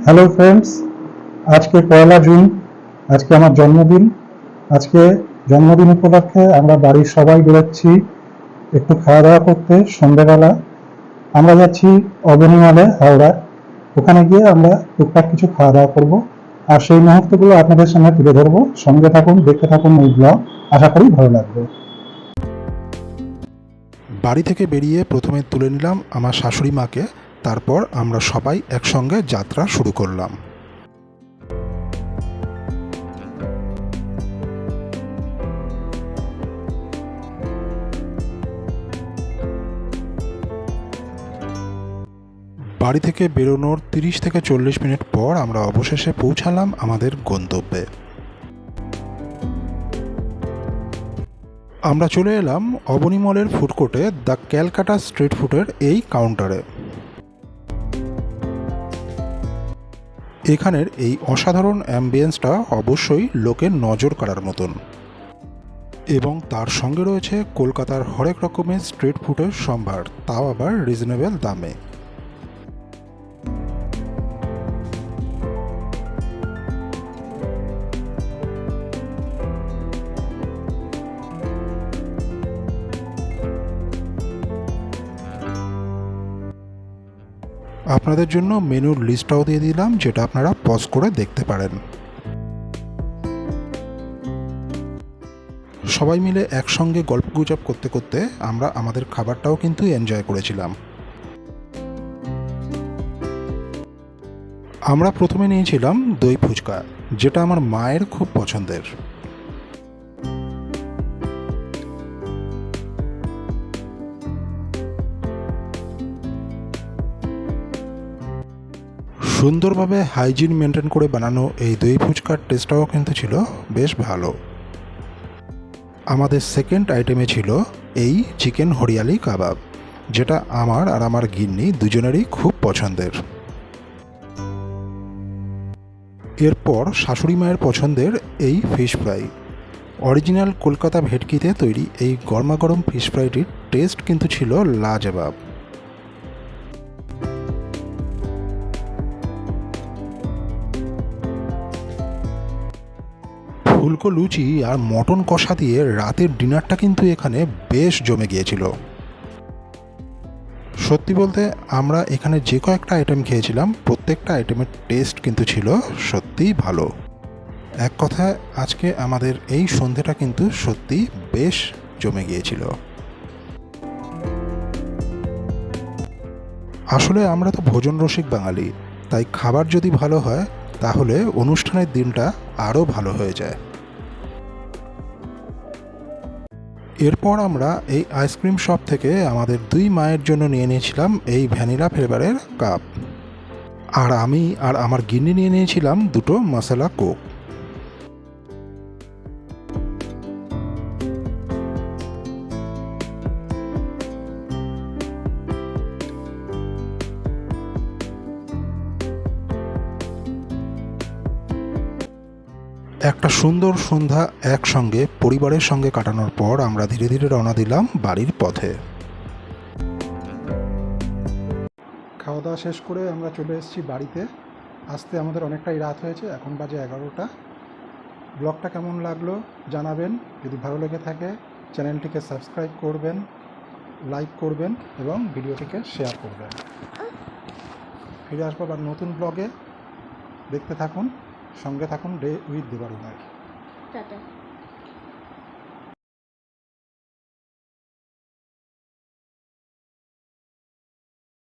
Hello friends, আজকে 1 June. আজকে আমার জন্মদিন। আজকে জন্মদিন উপলক্ষে আমরা বাড়ির সবাই বেরোচ্ছি একটু খাওয়া দাওয়া করতে। সন্ধ্যেবেলা আমরা যাচ্ছি অবনী মলে, হাওড়া। ওখানে গিয়ে আমরা টুকটাক কিছু খাওয়া দাওয়া করবো, আর সেই মুহূর্তগুলো আপনাদের সামনে তুলে ধরবো। সঙ্গে থাকুন, দেখতে থাকুন এই ব্লগ। আশা করি ভালো লাগবে। বাড়ি থেকে বেরিয়ে প্রথমে তুলে নিলাম আমার শাশুড়ি মাকে, তারপর আমরা সবাই একসঙ্গে যাত্রা শুরু করলাম। বাড়ি থেকে বেরোনোর 30 থেকে 40 মিনিট পর আমরা অবশেষে পৌঁছালাম আমাদের গন্তব্যে। আমরা চলে এলাম অবনী মলের ফুড কোর্টে, দ্য ক্যালকাটা স্ট্রিট ফুডের এই কাউন্টারে। এখানের এই অসাধারণ অ্যাম্বিয়েন্সটা অবশ্যই লোকের নজর কাড়ার মতন, এবং তার সঙ্গে রয়েছে কলকাতার হরেক রকমের স্ট্রিট ফুডের সম্ভার, তাও আবার রিজনেবল দামে। আপনাদের জন্য মেনুর লিস্টটাও দিয়ে দিলাম, যেটা আপনারা পজ করে দেখতে পারেন। সবাই মিলে একসঙ্গে গল্পগুজব করতে করতে আমরা আমাদের খাবারটাও কিন্তু এনজয় করেছিলাম। আমরা প্রথমে নিয়েছিলাম দই ফুচকা, যেটা আমার মায়ের খুব পছন্দের। সুন্দরভাবে হাইজিন মেনটেন করে বানানো এই দই ফুচকার টেস্টটাও কিন্তু ছিল বেশ ভালো। আমাদের সেকেন্ড আইটেমে ছিল এই চিকেন হরিয়ালি কাবাব, যেটা আমার আর আমার গিন্নি দুজনেরই খুব পছন্দের। এরপর শাশুড়ি মায়ের পছন্দের এই ফিশ ফ্রাই। অরিজিনাল কলকাতা ভেটকিতে তৈরি এই গরমাগরম ফিশ ফ্রাইটির টেস্ট কিন্তু ছিল লাজবাব। ফুলকো লুচি আর মটন কষা দিয়ে রাতের ডিনারটা কিন্তু এখানে বেশ জমে গিয়েছিল। সত্যি বলতে আমরা এখানে যে কয়েকটা আইটেম খেয়েছিলাম, প্রত্যেকটা আইটেমের টেস্ট কিন্তু ছিল সত্যিই ভালো। এক কথায় আজকে আমাদের এই সন্ধেটা কিন্তু সত্যি বেশ জমে গিয়েছিল। আসলে আমরা তো ভোজন রসিক বাঙালি, তাই খাবার যদি ভালো হয় তাহলে অনুষ্ঠানের দিনটা আরও ভালো হয়ে যায়। এরপর আমরা এই আইসক্রিম শপ থেকে আমাদের দুই মায়ের জন্য নিয়ে নিয়েছিলাম এই ভ্যানিলা ফ্লেভারের কাপ, আর আমি আর আমার গিন্নি নিয়ে নিয়েছিলাম দুটো মশলা কোক। একটা সুন্দর সন্ধ্যা একসঙ্গে পরিবারের সঙ্গে কাটানোর পর আমরা ধীরে ধীরে রওনা দিলাম বাড়ির পথে। খাওয়া দাওয়া শেষ করে আমরা চলে এসেছি বাড়িতে। আসতে আমাদের অনেকটাই রাত হয়েছে, এখন বাজে 11টা। ব্লগটা কেমন লাগলো জানাবেন। যদি ভালো লেগে থাকে চ্যানেলটিকে সাবস্ক্রাইব করবেন, লাইক করবেন এবং ভিডিওটিকে শেয়ার করবেন। ফিরে আসবো আবার নতুন ব্লগে। দেখতে থাকুন, সঙ্গে থাকুন ডে উইথ দেবারুণের। টাটা।